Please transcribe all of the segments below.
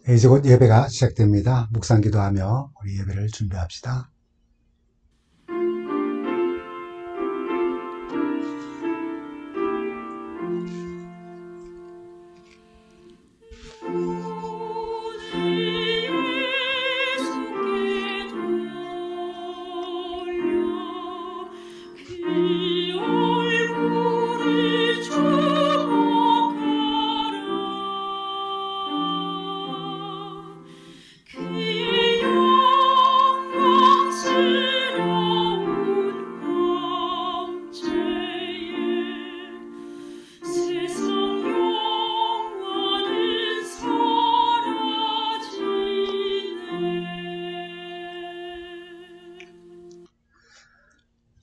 이제 곧 예배가 시작됩니다. 묵상 기도하며 우리 예배를 준비합시다.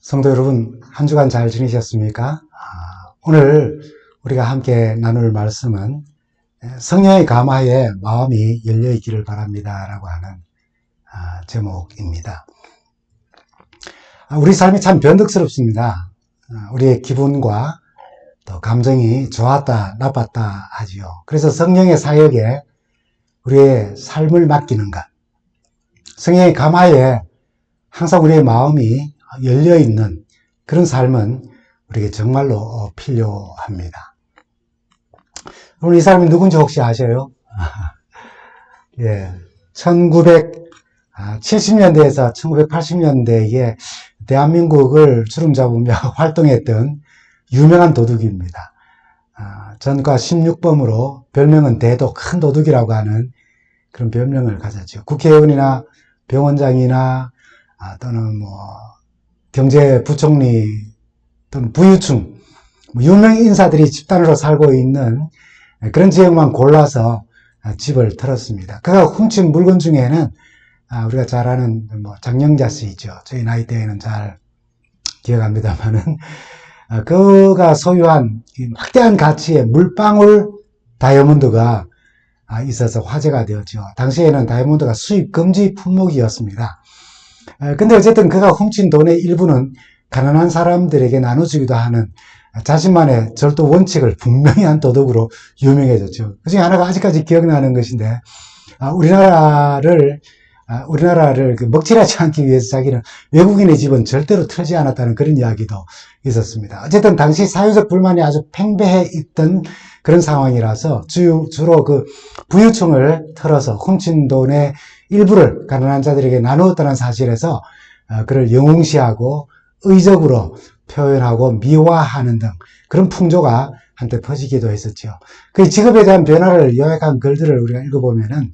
성도 여러분, 한 주간 잘 지내셨습니까? 오늘 우리가 함께 나눌 말씀은 성령의 감화에 마음이 열려있기를 바랍니다 라고 하는 제목입니다. 우리 삶이 참 변덕스럽습니다. 우리의 기분과 또 감정이 좋았다 나빴다 하지요. 그래서 성령의 사역에 우리의 삶을 맡기는 것, 성령의 감화에 항상 우리의 마음이 열려있는 그런 삶은 우리에게 정말로 필요합니다. 오늘 이 사람이 누군지 혹시 아셔요? 예, 1970년대에서 1980년대에 대한민국을 주름 잡으며 활동했던 유명한 도둑입니다. 전과 16범으로 별명은 대독, 큰 도둑이라고 하는 그런 별명을 가졌죠. 국회의원이나 병원장이나 또는 경제부총리 또는 부유층, 유명 인사들이 집단으로 살고 있는 그런 지역만 골라서 집을 털었습니다. 그가 훔친 물건 중에는 우리가 잘 아는 장영자 씨죠. 저희 나이 때에는 잘 기억합니다만은 그가 소유한 막대한 가치의 물방울 다이아몬드가 있어서 화제가 되었죠. 당시에는 다이아몬드가 수입 금지 품목이었습니다. 근데 어쨌든 그가 훔친 돈의 일부는 가난한 사람들에게 나눠주기도 하는 자신만의 절도 원칙을 분명히 한 도덕으로 유명해졌죠. 그 중에 하나가 아직까지 기억나는 것인데, 우리나라를 먹칠하지 않기 위해서 자기는 외국인의 집은 절대로 털지 않았다는 그런 이야기도 있었습니다. 어쨌든 당시 사회적 불만이 아주 팽배해 있던 그런 상황이라서 주로 그 부유층을 털어서 훔친 돈의 일부를 가난한 자들에게 나누었다는 사실에서 그를 영웅시하고 의적으로 표현하고 미화하는 등 그런 풍조가 한때 퍼지기도 했었죠. 그 직업에 대한 변화를 요약한 글들을 우리가 읽어보면은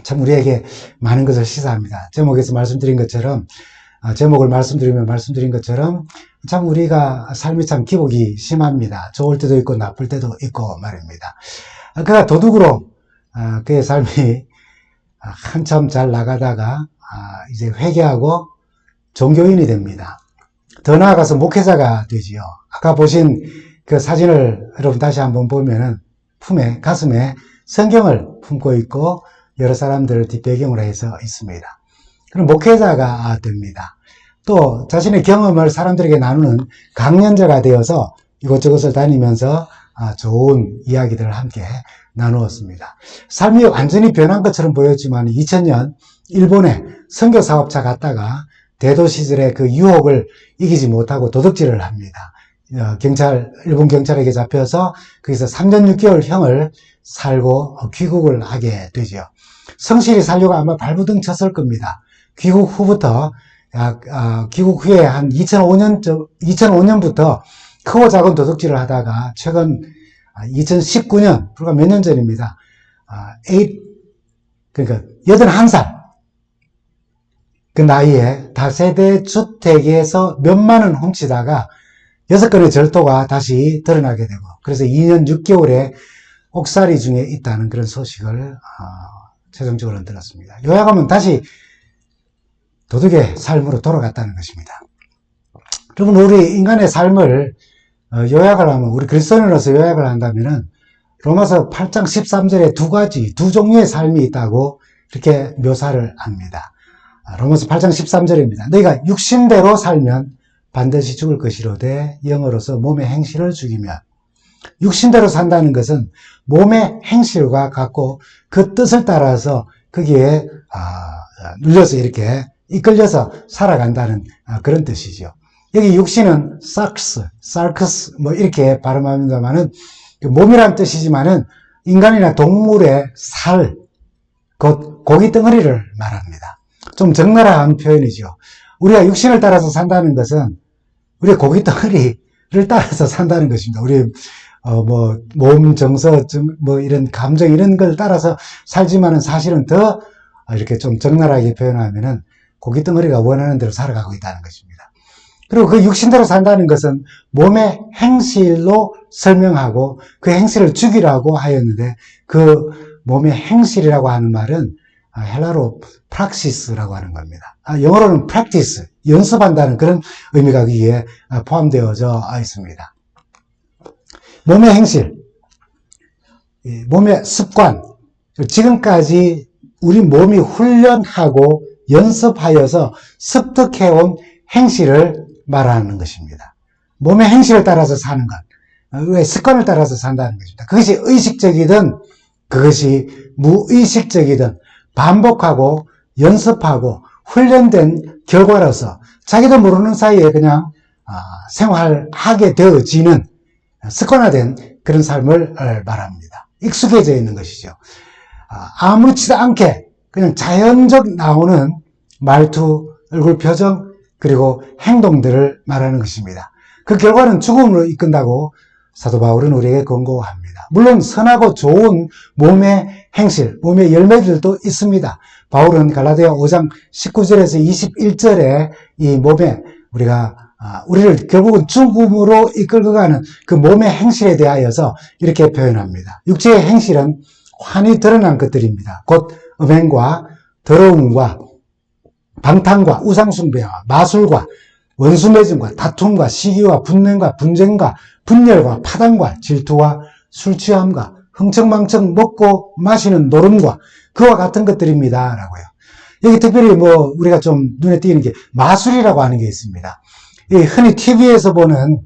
참 우리에게 많은 것을 시사합니다. 제목에서 말씀드린 것처럼, 제목을 말씀드린 것처럼 참 우리가 삶이 참 기복이 심합니다. 좋을 때도 있고 나쁠 때도 있고 말입니다. 그가 도둑으로 그의 삶이 한참 잘 나가다가 이제 회개하고 종교인이 됩니다. 더 나아가서 목회자가 되지요. 아까 보신 그 사진을 여러분 다시 한번 보면은 가슴에 성경을 품고 있고 여러 사람들을 뒷배경으로 해서 있습니다. 그럼 목회자가 됩니다. 또 자신의 경험을 사람들에게 나누는 강연자가 되어서 이곳저곳을 다니면서 좋은 이야기들을 함께 나누었습니다. 삶이 완전히 변한 것처럼 보였지만 2000년 일본에 선교사업차 갔다가 대도 시절에 그 유혹을 이기지 못하고 도둑질을 합니다. 일본 경찰에게 잡혀서 거기서 3년 6개월 형을 살고 귀국을 하게 되죠. 성실히 살려고 아마 발부둥 쳤을 겁니다. 귀국 후에 한 2005년부터 크고 작은 도둑질을 하다가 최근 2019년, 불과 몇 년 전입니다. 그러니까 81살. 그 나이에 다세대 주택에서 몇만 원 훔치다가 6건의 절도가 다시 드러나게 되고, 그래서 2년 6개월의 옥살이 중에 있다는 그런 소식을 최종적으로는 들었습니다. 요약하면 다시 도둑의 삶으로 돌아갔다는 것입니다. 여러분, 우리 인간의 삶을 요약을 하면, 우리 그리스도인으로서 요약을 한다면은 로마서 8장 13절에 두 종류의 삶이 있다고 이렇게 묘사를 합니다. 로마서 8장 13절입니다. 너희가 육신대로 살면 반드시 죽을 것이로되 영으로서 몸의 행실을 죽이면 육신대로 산다는 것은 몸의 행실과 같고 그 뜻을 따라서 거기에 눌려서 이렇게 이끌려서 살아간다는 그런 뜻이죠. 여기 육신은 sarx 뭐 이렇게 발음합니다만은 몸이란 뜻이지만은 인간이나 동물의 살, 곧 고기 덩어리를 말합니다. 좀 적나라한 표현이죠. 우리가 육신을 따라서 산다는 것은 우리의 고기 덩어리를 따라서 산다는 것입니다. 우리 몸 정서, 뭐 이런 감정 이런 걸 따라서 살지만은 사실은 더 이렇게 좀 적나라하게 표현하면은 고기 덩어리가 원하는 대로 살아가고 있다는 것입니다. 그리고 그 육신대로 산다는 것은 몸의 행실로 설명하고 그 행실을 죽이라고 하였는데 그 몸의 행실이라고 하는 말은 헬라로 praxis라고 하는 겁니다. 영어로는 practice, 연습한다는 그런 의미가 거기에 포함되어져 있습니다. 몸의 행실, 몸의 습관, 지금까지 우리 몸이 훈련하고 연습하여서 습득해온 행실을 말하는 것입니다. 몸의 행실을 따라서 사는 것, 왜 습관을 따라서 산다는 것입니다. 그것이 의식적이든 그것이 무의식적이든 반복하고 연습하고 훈련된 결과로서 자기도 모르는 사이에 그냥 생활하게 되어지는 습관화된 그런 삶을 말합니다. 익숙해져 있는 것이죠. 아무렇지도 않게 그냥 자연적 나오는 말투, 얼굴 표정, 그리고 행동들을 말하는 것입니다. 그 결과는 죽음으로 이끈다고 사도 바울은 우리에게 권고합니다. 물론 선하고 좋은 몸의 행실, 몸의 열매들도 있습니다. 바울은 갈라디아 5장 19절에서 21절에 이 몸에 우리를 결국은 죽음으로 이끌고 가는 그 몸의 행실에 대하여서 이렇게 표현합니다. 육체의 행실은 환히 드러난 것들입니다. 곧 음행과 더러움과 방탕과 우상숭배와 마술과 원수매증과 다툼과 시기와 분냄과 분쟁과 분열과 파당과 질투와 술취함과 흥청망청 먹고 마시는 노름과 그와 같은 것들입니다. 라고요. 여기 특별히 우리가 좀 눈에 띄는 게 마술이라고 하는 게 있습니다. 흔히 TV에서 보는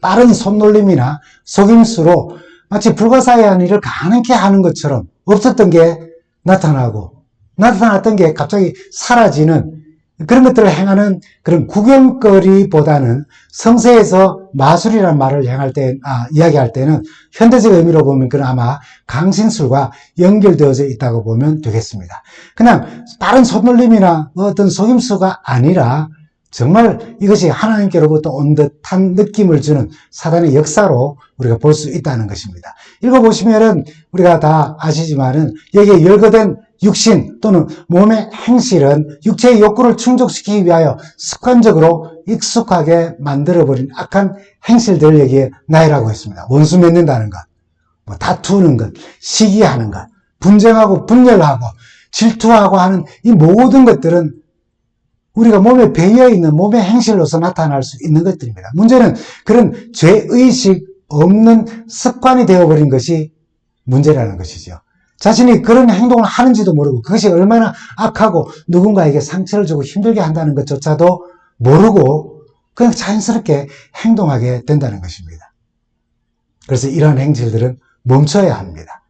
빠른 손놀림이나 속임수로 마치 불가사의한 일을 가능케 하는 것처럼 없었던 게 나타났던 게 갑자기 사라지는 그런 것들을 행하는 그런 구경거리보다는 성서에서 마술이라는 말을 이야기할 때는 현대적 의미로 보면 그건 아마 강신술과 연결되어져 있다고 보면 되겠습니다. 그냥 빠른 손놀림이나 어떤 속임수가 아니라 정말 이것이 하나님께로부터 온 듯한 느낌을 주는 사단의 역사로 우리가 볼 수 있다는 것입니다. 읽어보시면은 우리가 다 아시지만은 여기에 열거된 육신 또는 몸의 행실은 육체의 욕구를 충족시키기 위하여 습관적으로 익숙하게 만들어버린 악한 행실들을 여기에 나열하고 있습니다. 원수 맺는다는 것, 다투는 것, 시기하는 것, 분쟁하고 분열하고 질투하고 하는 이 모든 것들은 우리가 몸에 배어 있는 몸의 행실로서 나타날 수 있는 것들입니다. 문제는 그런 죄의식 없는 습관이 되어버린 것이 문제라는 것이죠. 자신이 그런 행동을 하는지도 모르고 그것이 얼마나 악하고 누군가에게 상처를 주고 힘들게 한다는 것조차도 모르고 그냥 자연스럽게 행동하게 된다는 것입니다. 그래서 이러한 행실들은 멈춰야 합니다.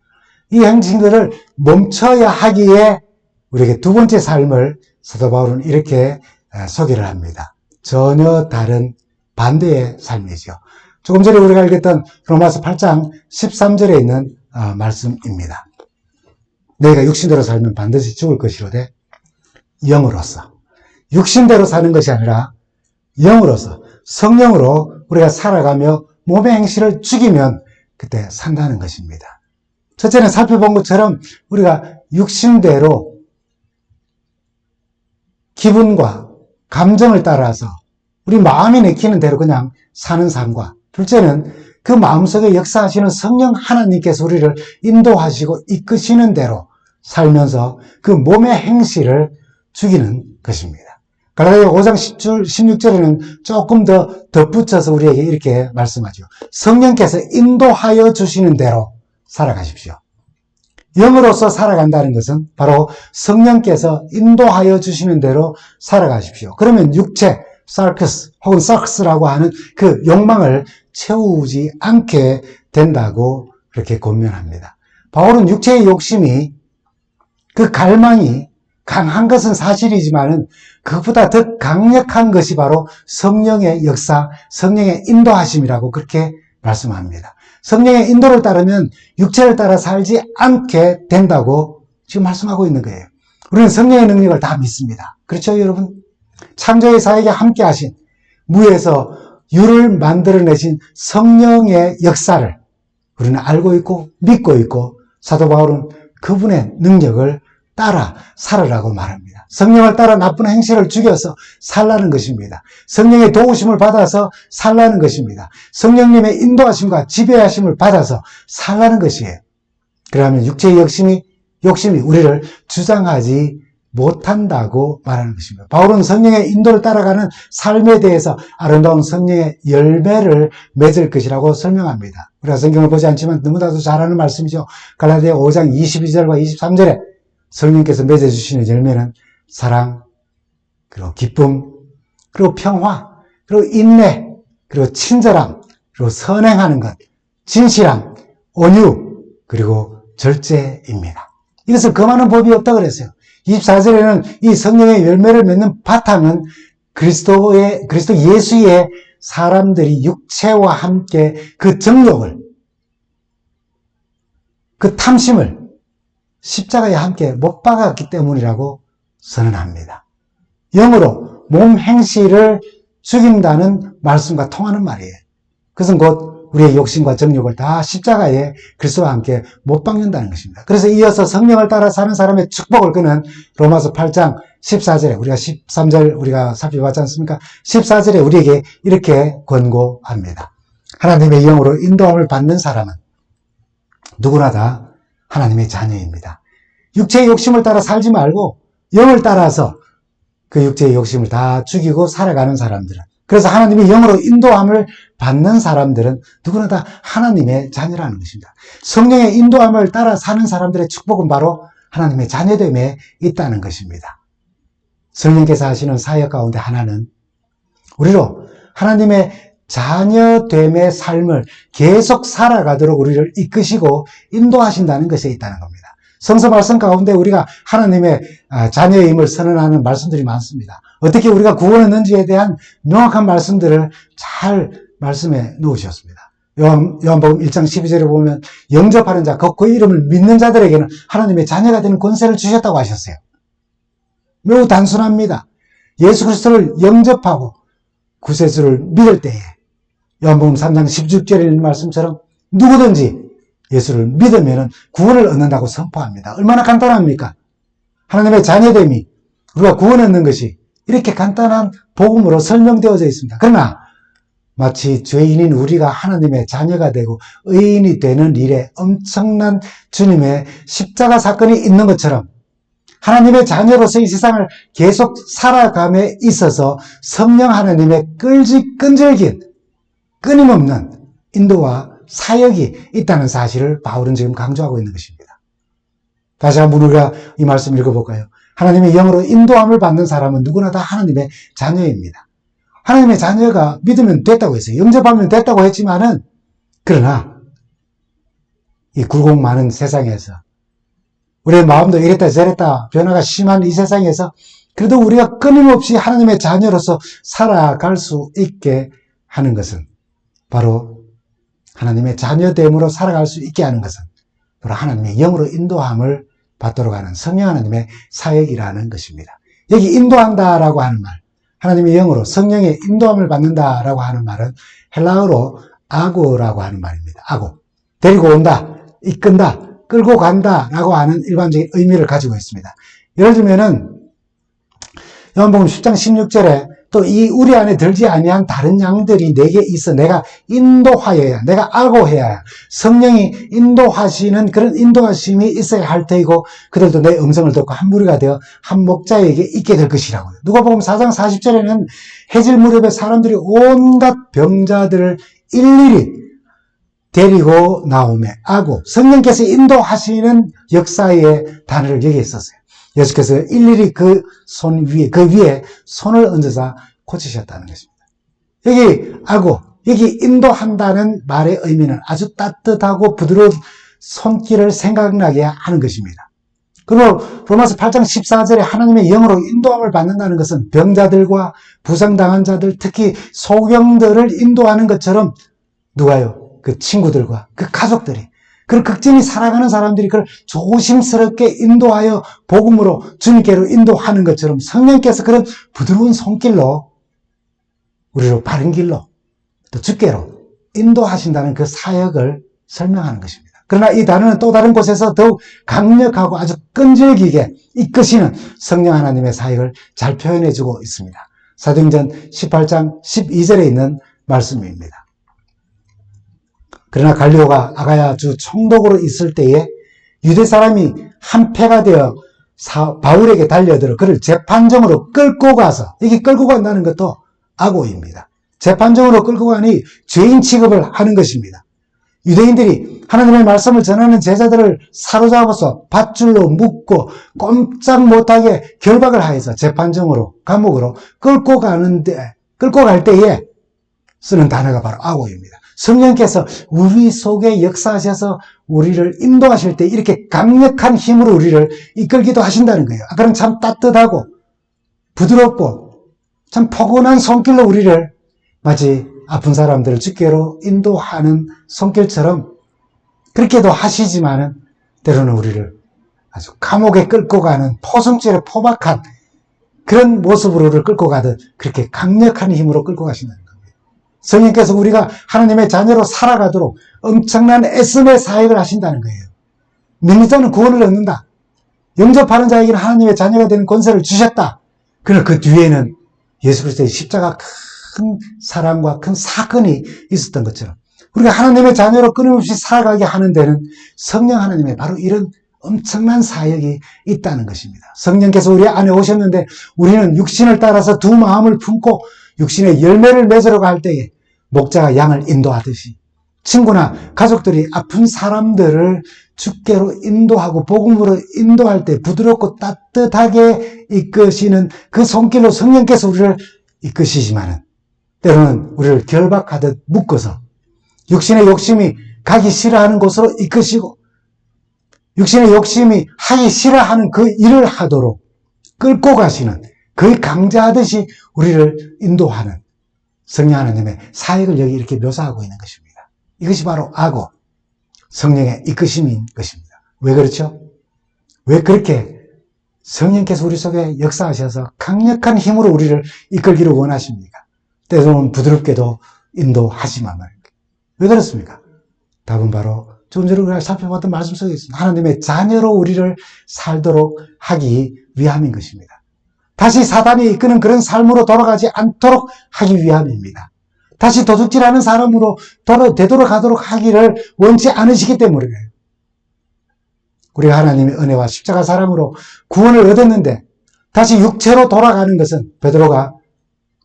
이 행실들을 멈춰야 하기에 우리에게 두 번째 삶을 사도 바울은 이렇게 소개를 합니다. 전혀 다른 반대의 삶이죠. 조금 전에 우리가 읽었던 로마서 8장 13절에 있는 말씀입니다. 너희가 육신대로 살면 반드시 죽을 것이로되 영으로서, 육신대로 사는 것이 아니라 영으로서, 성령으로 우리가 살아가며 몸의 행실을 죽이면 그때 산다는 것입니다. 첫째는 살펴본 것처럼 우리가 육신대로 기분과 감정을 따라서 우리 마음이 내키는 대로 그냥 사는 삶과, 둘째는 그 마음속에 역사하시는 성령 하나님께서 우리를 인도하시고 이끄시는 대로 살면서 그 몸의 행실을 죽이는 것입니다. 갈라디아 5장 16절에는 조금 더 덧붙여서 우리에게 이렇게 말씀하죠. 성령께서 인도하여 주시는 대로 살아가십시오. 영으로서 살아간다는 것은 바로 성령께서 인도하여 주시는 대로 살아가십시오. 그러면 육체, sarcus 혹은 sarcus라고 하는 그 욕망을 채우지 않게 된다고 그렇게 권면합니다. 바울은 육체의 욕심이 그 갈망이 강한 것은 사실이지만은 그것보다 더 강력한 것이 바로 성령의 역사, 성령의 인도하심이라고 그렇게 말씀합니다. 성령의 인도를 따르면 육체를 따라 살지 않게 된다고 지금 말씀하고 있는 거예요. 우리는 성령의 능력을 다 믿습니다. 그렇죠, 여러분? 창조의 사역에 함께 하신, 무에서 유를 만들어내신 성령의 역사를 우리는 알고 있고 믿고 있고, 사도 바울은 그분의 능력을 따라 살으라고 말합니다. 성령을 따라 나쁜 행실을 죽여서 살라는 것입니다. 성령의 도우심을 받아서 살라는 것입니다. 성령님의 인도하심과 지배하심을 받아서 살라는 것이에요. 그러면 육체의 욕심이 우리를 주장하지 못한다고 말하는 것입니다. 바울은 성령의 인도를 따라가는 삶에 대해서 아름다운 성령의 열매를 맺을 것이라고 설명합니다. 우리가 성경을 보지 않지만 너무나도 잘 아는 말씀이죠. 갈라디아 5장 22절과 23절에 성령께서 맺어주시는 열매는 사랑, 그리고 기쁨, 그리고 평화, 그리고 인내, 그리고 친절함, 그리고 선행하는 것, 진실함, 온유, 그리고 절제입니다. 이것을 금하는 법이 없다고 그랬어요. 24절에는 이 성령의 열매를 맺는 바탕은 그리스도 예수의 사람들이 육체와 함께 그 정욕을, 그 탐심을 십자가에 함께 못 박았기 때문이라고 선언합니다. 영으로 몸 행실을 죽인다는 말씀과 통하는 말이에요. 그것은 곧 우리의 욕심과 정욕을 다 십자가에 그리스도와 함께 못 박는다는 것입니다. 그래서 이어서 성령을 따라 사는 사람의 축복을 그는 로마서 8장 14절에 우리가 13절 우리가 살펴봤지 않습니까? 14절에 우리에게 이렇게 권고합니다. 하나님의 영으로 인도함을 받는 사람은 누구나 다 하나님의 자녀입니다. 육체의 욕심을 따라 살지 말고 영을 따라서 그 육체의 욕심을 다 죽이고 살아가는 사람들은, 그래서 하나님의 영으로 인도함을 받는 사람들은 누구나 다 하나님의 자녀라는 것입니다. 성령의 인도함을 따라 사는 사람들의 축복은 바로 하나님의 자녀됨에 있다는 것입니다. 성령께서 하시는 사역 가운데 하나는 우리로 하나님의 자녀됨의 삶을 계속 살아가도록 우리를 이끄시고 인도하신다는 것에 있다는 겁니다. 성서 말씀 가운데 우리가 하나님의 자녀임을 선언하는 말씀들이 많습니다. 어떻게 우리가 구원했는지에 대한 명확한 말씀들을 잘 말씀해 놓으셨습니다. 요한복음 1장 12절에 보면 영접하는 자, 그 이름을 믿는 자들에게는 하나님의 자녀가 되는 권세를 주셨다고 하셨어요. 매우 단순합니다. 예수 그리스도를 영접하고 구세주를 믿을 때에 요한복음 3장 16절에 있는 말씀처럼 누구든지 예수를 믿으면 구원을 얻는다고 선포합니다. 얼마나 간단합니까? 하나님의 자녀됨이, 우리가 구원 얻는 것이 이렇게 간단한 복음으로 설명되어져 있습니다. 그러나 마치 죄인인 우리가 하나님의 자녀가 되고 의인이 되는 일에 엄청난 주님의 십자가 사건이 있는 것처럼 하나님의 자녀로서 이 세상을 계속 살아감에 있어서 성령 하나님의 끈질긴 끊임없는 인도와 사역이 있다는 사실을 바울은 지금 강조하고 있는 것입니다. 다시 한번 우리가 이 말씀 읽어볼까요? 하나님의 영으로 인도함을 받는 사람은 누구나 다 하나님의 자녀입니다. 하나님의 자녀가 믿으면 됐다고 했어요. 영접하면 됐다고 했지만은, 그러나 이 굴곡 많은 세상에서 우리의 마음도 이랬다 저랬다 변화가 심한 이 세상에서 그래도 우리가 끊임없이 하나님의 자녀로서 살아갈 수 있게 하는 것은 바로 하나님의 자녀됨으로 살아갈 수 있게 하는 것은 바로 하나님의 영으로 인도함을 받도록 하는 성령 하나님의 사역이라는 것입니다. 여기 인도한다라고 하는 말, 하나님의 영으로 성령의 인도함을 받는다라고 하는 말은 헬라어로 아고라고 하는 말입니다. 아고. 데리고 온다, 이끈다, 끌고 간다라고 하는 일반적인 의미를 가지고 있습니다. 예를 들면은 요한복음 10장 16절에 또 이 우리 안에 들지 아니한 다른 양들이 내게 있어 내가 인도하여야, 내가 아고해야, 성령이 인도하시는 그런 인도하심이 있어야 할 테이고 그들도 내 음성을 듣고 한 무리가 되어 한 목자에게 있게 될 것이라고요. 누가복음 4장 40절에는 해질 무렵에 사람들이 온갖 병자들을 일일이 데리고 나오매 아고, 성령께서 인도하시는 역사의 단어를 여기에 썼어요. 예수께서 일일이 그 손 위에, 그 위에 손을 얹어서 고치셨다는 것입니다. 여기 아고, 여기 인도한다는 말의 의미는 아주 따뜻하고 부드러운 손길을 생각나게 하는 것입니다. 그리고 로마서 8장 14절에 하나님의 영으로 인도함을 받는다는 것은 병자들과 부상당한 자들, 특히 소경들을 인도하는 것처럼 누가요? 그 친구들과 그 가족들이, 그걸 극진히 사랑하는 사람들이 그걸 조심스럽게 인도하여 복음으로 주님께로 인도하는 것처럼 성령께서 그런 부드러운 손길로 우리를 바른 길로 또 주께로 인도하신다는 그 사역을 설명하는 것입니다. 그러나 이 단어는 또 다른 곳에서 더욱 강력하고 아주 끈질기게 이끄시는 성령 하나님의 사역을 잘 표현해주고 있습니다. 사도행전 18장 12절에 있는 말씀입니다. 그러나 갈리오가 아가야 주 총독으로 있을 때에 유대 사람이 한패가 되어 바울에게 달려들어 그를 재판정으로 끌고 가서, 여기 끌고 간다는 것도 아고입니다. 재판정으로 끌고 가니 죄인 취급을 하는 것입니다. 유대인들이 하나님의 말씀을 전하는 제자들을 사로잡아서 밧줄로 묶고 꼼짝 못하게 결박을 하여서 재판정으로, 감옥으로 끌고 갈 때에 쓰는 단어가 바로 아고입니다. 성령께서 우리 속에 역사하셔서 우리를 인도하실 때 이렇게 강력한 힘으로 우리를 이끌기도 하신다는 거예요. 아까는 참 따뜻하고 부드럽고 참 포근한 손길로 우리를 마치 아픈 사람들을 주께로 인도하는 손길처럼 그렇게도 하시지만은 때로는 우리를 아주 감옥에 끌고 가는 포승줄에 포박한 그런 모습으로 우리를 끌고 가듯 그렇게 강력한 힘으로 끌고 가신다는 겁니다. 성령께서 우리가 하나님의 자녀로 살아가도록 엄청난 애씀의 사역을 하신다는 거예요. 믿는 자는 구원을 얻는다. 영접하는 자에게는 하나님의 자녀가 되는 권세를 주셨다. 그러나 그 뒤에는 예수 그리스도의 십자가 큰 사랑과 큰 사건이 있었던 것처럼 우리가 하나님의 자녀로 끊임없이 살아가게 하는 데는 성령 하나님의 바로 이런 엄청난 사역이 있다는 것입니다. 성령께서 우리 안에 오셨는데 우리는 육신을 따라서 두 마음을 품고 육신의 열매를 맺으러 갈 때에 목자가 양을 인도하듯이 친구나 가족들이 아픈 사람들을 주께로 인도하고 복음으로 인도할 때 부드럽고 따뜻하게 이끄시는 그 손길로 성령께서 우리를 이끄시지만은 때로는 우리를 결박하듯 묶어서 육신의 욕심이 가기 싫어하는 곳으로 이끄시고 육신의 욕심이 하기 싫어하는 그 일을 하도록 끌고 가시는, 거의 강제하듯이 우리를 인도하는 성령 하나님의 사역을 여기 이렇게 묘사하고 있는 것입니다. 이것이 바로 아고, 성령의 이끄심인 것입니다. 왜 그렇죠? 왜 그렇게 성령께서 우리 속에 역사하셔서 강력한 힘으로 우리를 이끌기를 원하십니까? 때로는 부드럽게도 인도하지만 말입니다. 왜 그렇습니까? 답은 바로 좀 전에 우리가 살펴봤던 말씀 속에 있습니다. 하나님의 자녀로 우리를 살도록 하기 위함인 것입니다. 다시 사단이 이끄는 그런 삶으로 돌아가지 않도록 하기 위함입니다. 다시 도둑질하는 사람으로 되돌아가도록 하기를 원치 않으시기 때문에 그래요. 우리가 하나님의 은혜와 십자가 사랑으로 구원을 얻었는데 다시 육체로 돌아가는 것은 베드로가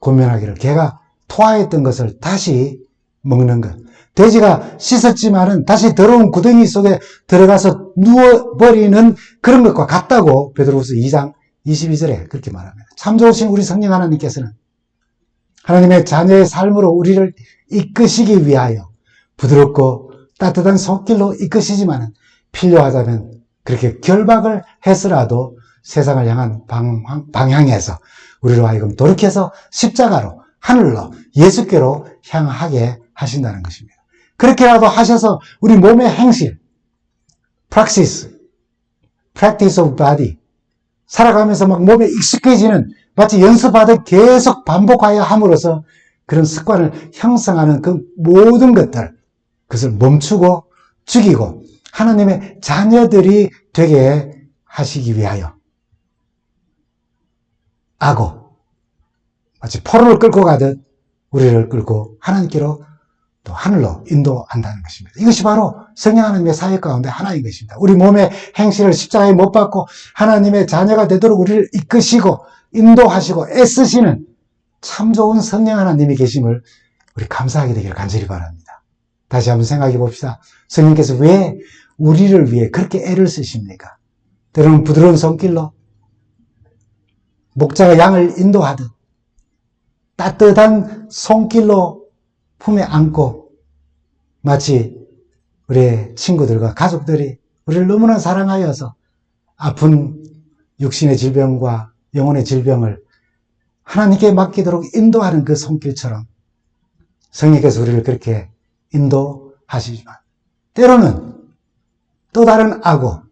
권면하기를 개가 토하였던 것을 다시 먹는 것. 돼지가 씻었지만은 다시 더러운 구덩이 속에 들어가서 누워버리는 그런 것과 같다고 베드로후서 2장 22절에 그렇게 말합니다. 참 좋으신 우리 성령 하나님께서는 하나님의 자녀의 삶으로 우리를 이끄시기 위하여 부드럽고 따뜻한 손길로 이끄시지만은 필요하다면 그렇게 결박을 해서라도 세상을 향한 방향에서 우리로 하여금 돌이켜서 십자가로, 하늘로, 예수께로 향하게 하신다는 것입니다. 그렇게라도 하셔서 우리 몸의 행실, practice of body, 살아가면서 막 몸에 익숙해지는 마치 연습하듯 계속 반복하여 함으로써 그런 습관을 형성하는 그 모든 것들, 그것을 멈추고 죽이고 하나님의 자녀들이 되게 하시기 위하여 아고, 마치 포로를 끌고 가듯 우리를 끌고 하나님께로 또 하늘로 인도한다는 것입니다. 이것이 바로 성령 하나님의 사역 가운데 하나인 것입니다. 우리 몸의 행실을 십자가에 못 박고 하나님의 자녀가 되도록 우리를 이끄시고 인도하시고 애쓰시는 참 좋은 성령 하나님이 계심을 우리 감사하게 되기를 간절히 바랍니다. 다시 한번 생각해 봅시다. 성령께서 왜 우리를 위해 그렇게 애를 쓰십니까? 때로는 부드러운 손길로 목자가 양을 인도하듯 따뜻한 손길로 품에 안고 마치 우리의 친구들과 가족들이 우리를 너무나 사랑하여서 아픈 육신의 질병과 영혼의 질병을 하나님께 맡기도록 인도하는 그 손길처럼 성령께서 우리를 그렇게 인도하시지만 때로는 또 다른 악어,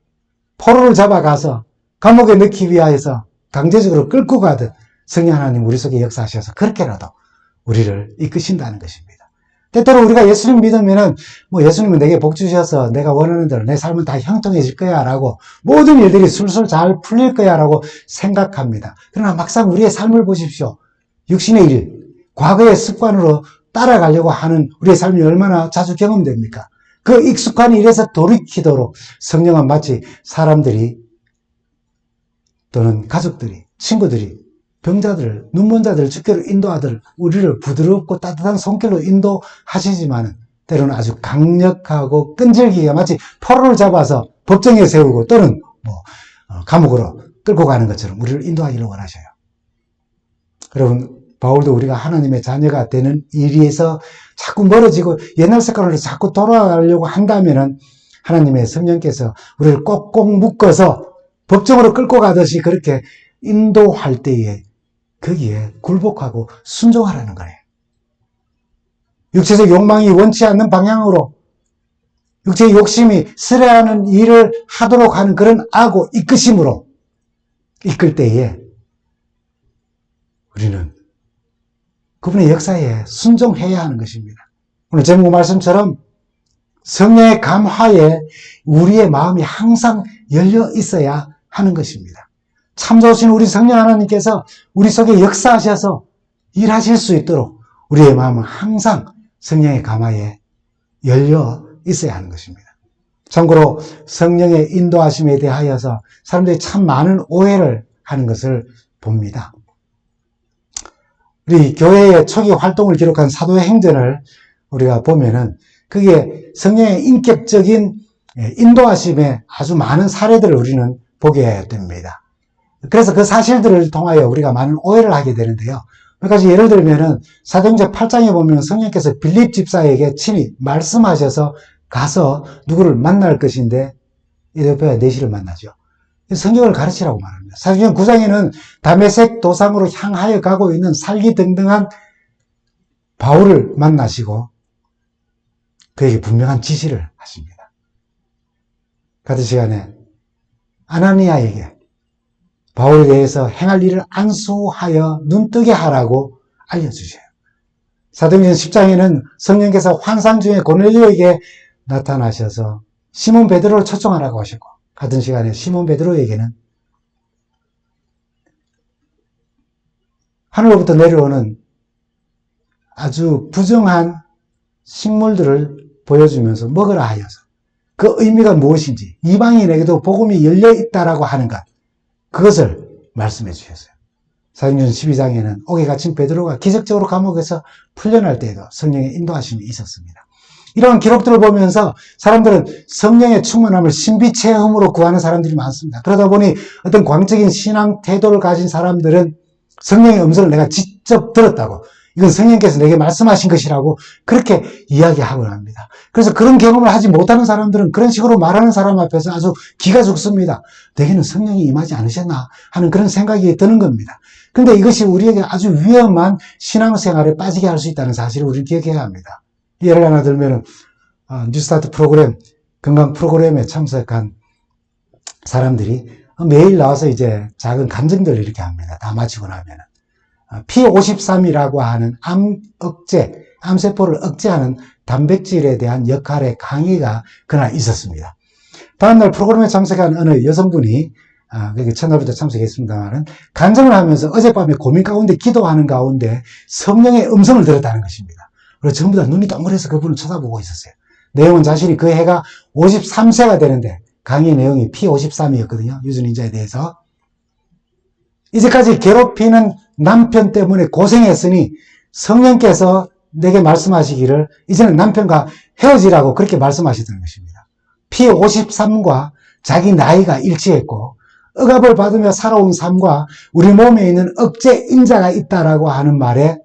포로를 잡아가서 감옥에 넣기 위하여서 강제적으로 끌고 가듯 성령 하나님 우리 속에 역사하셔서 그렇게라도 우리를 이끄신다는 것입니다. 때때로 우리가 예수님 믿으면은 예수님은 내게 복 주셔서 내가 원하는 대로 내 삶은 다 형통해질 거야 라고 모든 일들이 술술 잘 풀릴 거야 라고 생각합니다. 그러나 막상 우리의 삶을 보십시오. 육신의 일, 과거의 습관으로 따라가려고 하는 우리의 삶이 얼마나 자주 경험됩니까? 그 익숙한 일에서 돌이키도록 성령은 마치 사람들이 또는 가족들이, 친구들이, 병자들, 눈먼 자들, 주께로 인도하들 우리를 부드럽고 따뜻한 손길로 인도하시지만 때로는 아주 강력하고 끈질기게 마치 포로를 잡아서 법정에 세우고 또는 감옥으로 끌고 가는 것처럼 우리를 인도하기를 원하셔요. 여러분, 바울도 우리가 하나님의 자녀가 되는 일에서 자꾸 멀어지고 옛날 습관으로 자꾸 돌아가려고 한다면은 하나님의 성령께서 우리를 꼭꼭 묶어서 법정으로 끌고 가듯이 그렇게 인도할 때에 거기에 굴복하고 순종하라는 거예요. 육체적 욕망이 원치 않는 방향으로 육체의 욕심이 쓰레하는 일을 하도록 하는 그런 악고 이끄심으로 이끌 때에 우리는 그분의 역사에 순종해야 하는 것입니다. 오늘 제목 말씀처럼 성령의 감화에 우리의 마음이 항상 열려 있어야 하는 것입니다. 참 좋으신 우리 성령 하나님께서 우리 속에 역사하셔서 일하실 수 있도록 우리의 마음은 항상 성령의 감화에 열려 있어야 하는 것입니다. 참고로 성령의 인도하심에 대하여서 사람들이 참 많은 오해를 하는 것을 봅니다. 우리 교회의 초기 활동을 기록한 사도의 행전을 우리가 보면은 그게 성령의 인격적인 인도하심에 아주 많은 사례들을 우리는 보게 됩니다. 그래서 그 사실들을 통하여 우리가 많은 오해를 하게 되는데요. 몇 가지 예를 들면은 사도행전 8장에 보면 성령께서 빌립 집사에게 친히 말씀하셔서 가서 누구를 만날 것인데 이더베아 내시를 만나죠. 성경을 가르치라고 말합니다. 사도행전 9장에는 다메섹 도상으로 향하여 가고 있는 살기등등한 바울을 만나시고 그에게 분명한 지시를 하십니다. 같은 시간에 아나니아에게 바울에 대해서 행할 일을 안수하여 눈뜨게 하라고 알려주셔요. 사도행전 10장에는 성령께서 환상 중에 고넬료에게 나타나셔서 시몬 베드로를 초청하라고 하셨고 같은 시간에 시몬 베드로에게는 하늘로부터 내려오는 아주 부정한 식물들을 보여주면서 먹으라 하여서 그 의미가 무엇인지 이방인에게도 복음이 열려 있다라고 하는 것 그것을 말씀해 주셨어요. 사도행전 12장에는 옥에 갇힌 베드로가 기적적으로 감옥에서 풀려날 때에도 성령의 인도하심이 있었습니다. 이런 기록들을 보면서 사람들은 성령의 충만함을 신비체험으로 구하는 사람들이 많습니다. 그러다 보니 어떤 광적인 신앙 태도를 가진 사람들은 성령의 음성을 내가 직접 들었다고 이건 성령께서 내게 말씀하신 것이라고 그렇게 이야기하곤 합니다. 그래서 그런 경험을 하지 못하는 사람들은 그런 식으로 말하는 사람 앞에서 아주 기가 죽습니다. 내게는 성령이 임하지 않으셨나 하는 그런 생각이 드는 겁니다. 그런데 이것이 우리에게 아주 위험한 신앙생활에 빠지게 할 수 있다는 사실을 우리는 기억해야 합니다. 예를 하나 들면 뉴스타트 프로그램, 건강 프로그램에 참석한 사람들이 매일 나와서 이제 작은 간증들을 이렇게 합니다. 다 마치고 나면은. P53이라고 하는 암세포를 억제하는 단백질에 대한 역할의 강의가 그날 있었습니다. 다음날 프로그램에 참석한 어느 여성분이, 첫날부터 참석했습니다만은, 간증을 하면서 어젯밤에 고민 가운데 기도하는 가운데 성령의 음성을 들었다는 것입니다. 그래서 전부 다 눈이 동그래서 그분을 쳐다보고 있었어요. 내용은 자신이 그 해가 53세가 되는데, 강의 내용이 P53이었거든요. 유전인자에 대해서. 이제까지 괴롭히는 남편 때문에 고생했으니 성령께서 내게 말씀하시기를 이제는 남편과 헤어지라고 그렇게 말씀하셨다는 것입니다. P53과 자기 나이가 일치했고 억압을 받으며 살아온 삶과 우리 몸에 있는 억제 인자가 있다라고 하는 말에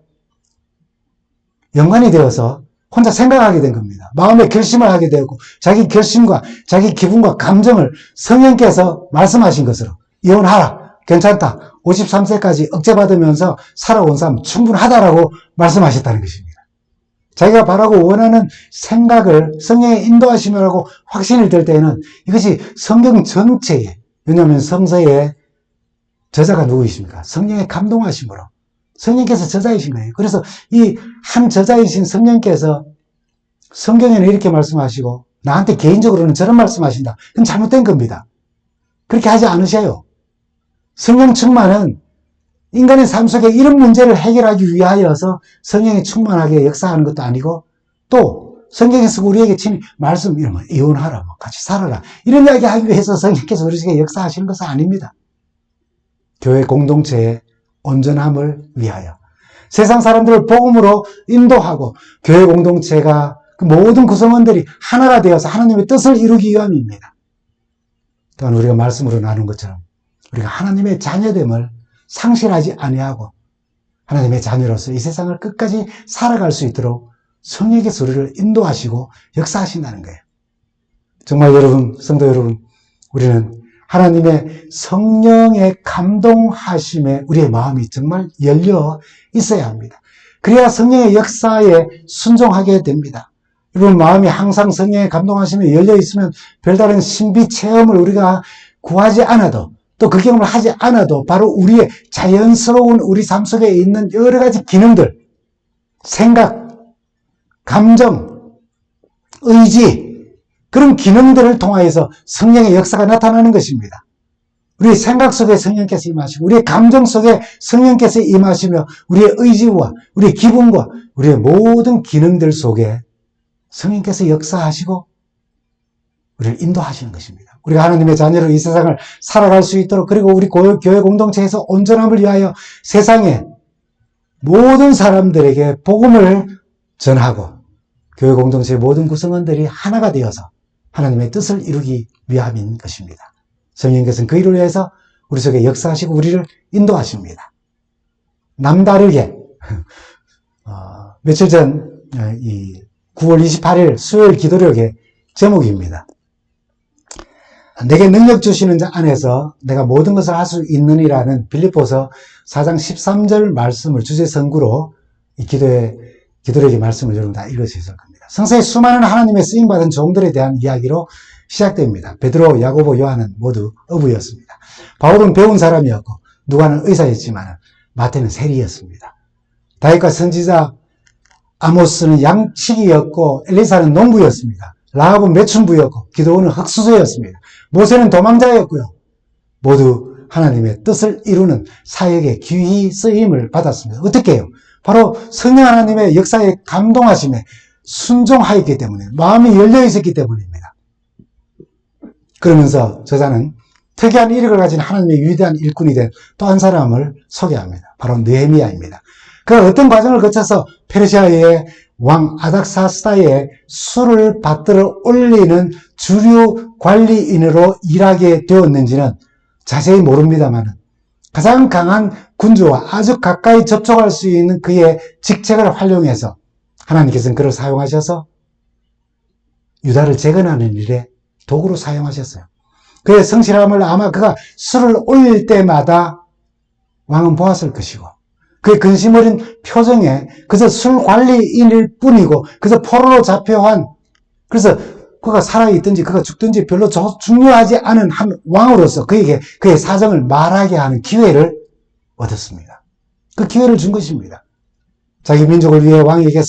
연관이 되어서 혼자 생각하게 된 겁니다. 마음의 결심을 하게 되었고 자기 결심과 자기 기분과 감정을 성령께서 말씀하신 것으로 이혼하라, 괜찮다, 53세까지 억제받으면서 살아온 사람 충분하다라고 말씀하셨다는 것입니다. 자기가 바라고 원하는 생각을 성령의 인도하심이라고 확신이 들 때에는 이것이 성경 전체에, 왜냐하면 성서의 저자가 누구이십니까? 성령의 감동하심으로 성령께서 저자이신 거예요. 그래서 이 한 저자이신 성령께서 성경에는 이렇게 말씀하시고 나한테 개인적으로는 저런 말씀하신다. 그건 잘못된 겁니다. 그렇게 하지 않으셔요. 성령 충만은 인간의 삶 속에 이런 문제를 해결하기 위하여서 성령이 충만하게 역사하는 것도 아니고 또 성경에서 우리에게 친히 말씀 이러면 이혼하라, 같이 살아라 이런 이야기 하기 위해서 성령께서 우리에게 역사하시는 것은 아닙니다. 교회 공동체의 온전함을 위하여 세상 사람들을 복음으로 인도하고 교회 공동체가 그 모든 구성원들이 하나가 되어서 하나님의 뜻을 이루기 위함입니다. 또한 우리가 말씀으로 나눈 것처럼 우리가 하나님의 자녀됨을 상실하지 아니하고 하나님의 자녀로서 이 세상을 끝까지 살아갈 수 있도록 성령께서 우리를 인도하시고 역사하신다는 거예요. 정말 여러분, 성도 여러분, 우리는 하나님의 성령의 감동하심에 우리의 마음이 정말 열려 있어야 합니다. 그래야 성령의 역사에 순종하게 됩니다. 여러분, 마음이 항상 성령의 감동하심에 열려 있으면 별다른 신비 체험을 우리가 구하지 않아도 또 그 경험을 하지 않아도 바로 우리의 자연스러운 우리 삶 속에 있는 여러 가지 기능들, 생각, 감정, 의지, 그런 기능들을 통하여서 성령의 역사가 나타나는 것입니다. 우리의 생각 속에 성령께서 임하시고 우리의 감정 속에 성령께서 임하시며 우리의 의지와 우리의 기분과 우리의 모든 기능들 속에 성령께서 역사하시고 우리를 인도하시는 것입니다. 우리가 하나님의 자녀로 이 세상을 살아갈 수 있도록 그리고 우리 교회 공동체에서 온전함을 위하여 세상의 모든 사람들에게 복음을 전하고 교회 공동체의 모든 구성원들이 하나가 되어서 하나님의 뜻을 이루기 위함인 것입니다. 성령께서는 그 일을 위해서 우리 속에 역사하시고 우리를 인도하십니다. 남다르게 며칠 전 9월 28일 수요일 기도력의 제목입니다. 내게 능력 주시는 자 안에서 내가 모든 것을 할 수 있느니라는 빌립보서 4장 13절 말씀을 주제 선구로 이 기도력의 말씀을 여러분 다 읽으셨을 겁니다. 성서에 수많은 하나님의 쓰임받은 종들에 대한 이야기로 시작됩니다. 베드로, 야고보, 요한은 모두 어부였습니다. 바울은 배운 사람이었고 누가는 의사였지만 마태는 세리였습니다. 다윗과 선지자 아모스는 양치기였고 엘리사는 농부였습니다. 라합은 매춘부였고 기드온은 흙수저였습니다. 모세는 도망자였고요. 모두 하나님의 뜻을 이루는 사역에 귀히 쓰임을 받았습니다. 어떻게 해요? 바로 성령 하나님의 역사에 감동하심에 순종하였기 때문에 마음이 열려 있었기 때문입니다. 그러면서 저자는 특이한 이력을 가진 하나님의 위대한 일꾼이 된 또 한 사람을 소개합니다. 바로 느헤미야입니다. 그가 어떤 과정을 거쳐서 페르시아의 왕 아닥사스다의 술을 받들어 올리는 주류 관리인으로 일하게 되었는지는 자세히 모릅니다만 가장 강한 군주와 아주 가까이 접촉할 수 있는 그의 직책을 활용해서 하나님께서는 그를 사용하셔서 유다를 재건하는 일에 도구로 사용하셨어요. 그의 성실함을 아마 그가 술을 올릴 때마다 왕은 보았을 것이고 그의 근심 어린 표정에 그저 술 관리인일 뿐이고 그저 포로로 잡혀한 그래서 그가 살아있든지 그가 죽든지 별로 중요하지 않은 한 왕으로서 그에게 그의 사정을 말하게 하는 기회를 얻었습니다. 그 기회를 준 것입니다. 자기 민족을 위해 왕에게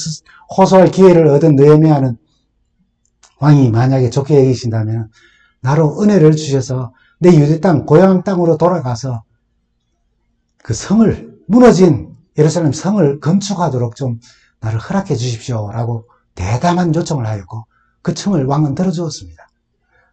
호소할 기회를 얻은 느헤미야는 왕이 만약에 좋게 여기신다면 나로 은혜를 주셔서 내 유대 땅 고향 땅으로 돌아가서 그 성을 무너진 예루살렘 성을 건축하도록 좀 나를 허락해 주십시오라고 대담한 요청을 하였고 그 청을 왕은 들어주었습니다.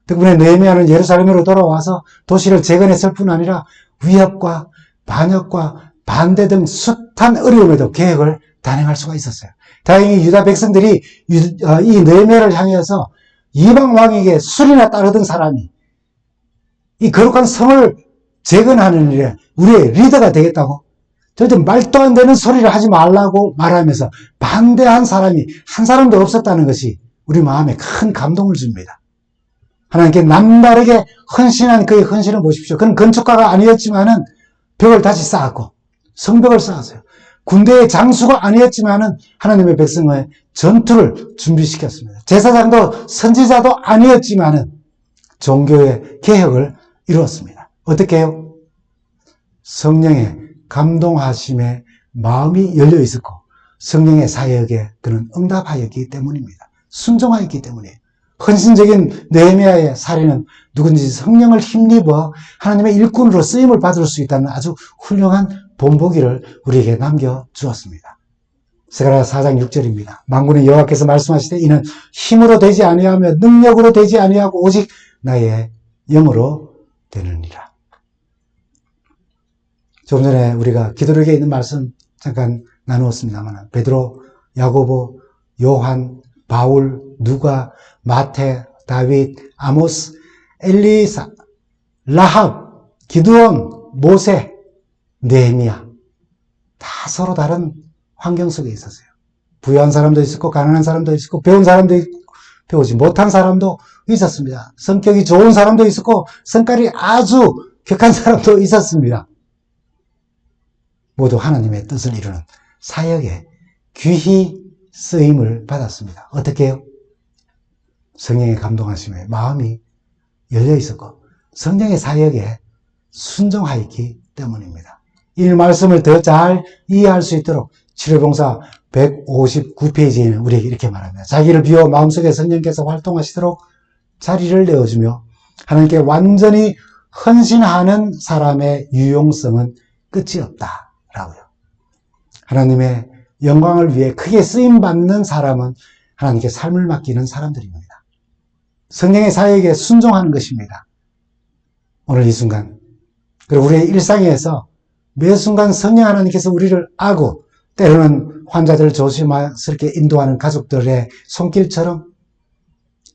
덕분에 느헤미야는 예루살렘으로 돌아와서 도시를 재건했을 뿐 아니라 위협과 반역과 반대 등 숱한 어려움에도 계획을 단행할 수가 있었어요. 다행히 유다 백성들이 이 느헤미야를 향해서 이방 왕에게 술이나 따르던 사람이 이 거룩한 성을 재건하는 일에 우리의 리더가 되겠다고 절대 말도 안 되는 소리를 하지 말라고 말하면서 반대한 사람이 한 사람도 없었다는 것이 우리 마음에 큰 감동을 줍니다. 하나님께 남다르게 헌신한 그의 헌신을 보십시오. 그는 건축가가 아니었지만은 벽을 다시 쌓았고 성벽을 쌓았어요. 군대의 장수가 아니었지만은 하나님의 백성의 전투를 준비시켰습니다. 제사장도 선지자도 아니었지만은 종교의 개혁을 이루었습니다. 어떻게 해요? 성령의 감동하심에 마음이 열려 있었고 성령의 사역에 그는 응답하였기 때문입니다. 순종하였기 때문이에요. 헌신적인 느헤미야의 사례는 누군지 성령을 힘입어 하나님의 일꾼으로 쓰임을 받을 수 있다는 아주 훌륭한 본보기를 우리에게 남겨주었습니다. 스가랴 4장 6절입니다. 만군의 여호와께서 말씀하시되 이는 힘으로 되지 아니하며 능력으로 되지 아니하고 오직 나의 영으로 되느니라. 조금 전에 우리가 기도록에 있는 말씀 잠깐 나누었습니다만 베드로, 야고보, 요한, 바울, 누가, 마태, 다윗, 아모스, 엘리사, 라합, 기드온, 모세, 느헤미야 다 서로 다른 환경 속에 있었어요. 부유한 사람도 있었고 가난한 사람도 있었고 배운 사람도 있고 배우지 못한 사람도 있었습니다. 성격이 좋은 사람도 있었고 성깔이 아주 격한 사람도 있었습니다. 모두 하나님의 뜻을 이루는 사역에 귀히 쓰임을 받았습니다. 어떻게 해요? 성령의 감동하심에 마음이 열려 있었고 성령의 사역에 순종하였기 때문입니다. 이 말씀을 더 잘 이해할 수 있도록 치료봉사 159페이지에는 우리에게 이렇게 말합니다. 자기를 비워 마음속에 성령께서 활동하시도록 자리를 내어주며 하나님께 완전히 헌신하는 사람의 유용성은 끝이 없다라고요. 하나님의 영광을 위해 크게 쓰임받는 사람은 하나님께 삶을 맡기는 사람들입니다. 성령의 사역에 순종하는 것입니다. 오늘 이 순간 그리고 우리의 일상에서 매 순간 성령 하나님께서 우리를 아고 때로는 환자들을 조심스럽게 인도하는 가족들의 손길처럼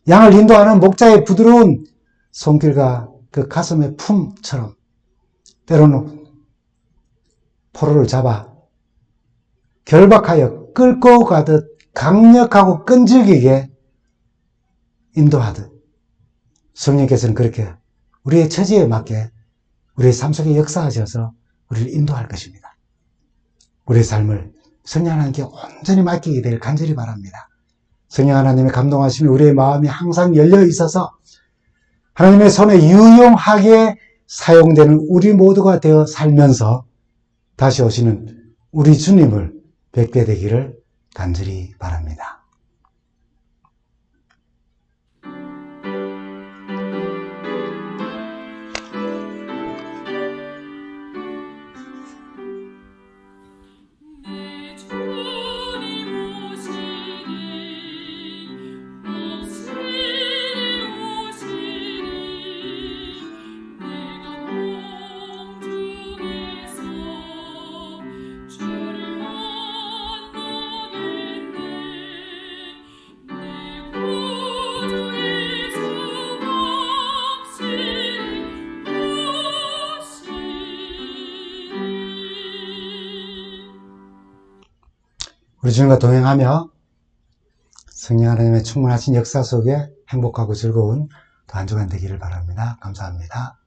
양을 인도하는 목자의 부드러운 손길과 그 가슴의 품처럼 때로는 포로를 잡아 결박하여 끌고 가듯 강력하고 끈질기게 인도하듯 성령께서는 그렇게 우리의 처지에 맞게 우리의 삶 속에 역사하셔서 우리를 인도할 것입니다. 우리의 삶을 성령 하나님께 온전히 맡기게 되길 간절히 바랍니다. 성령 하나님의 감동하심이 우리의 마음이 항상 열려 있어서 하나님의 손에 유용하게 사용되는 우리 모두가 되어 살면서 다시 오시는 우리 주님을 뵙게 되기를 간절히 바랍니다. 우리 주님과 동행하며 성령 하나님의 충만하신 역사 속에 행복하고 즐거운 또 한 주간 되기를 바랍니다. 감사합니다.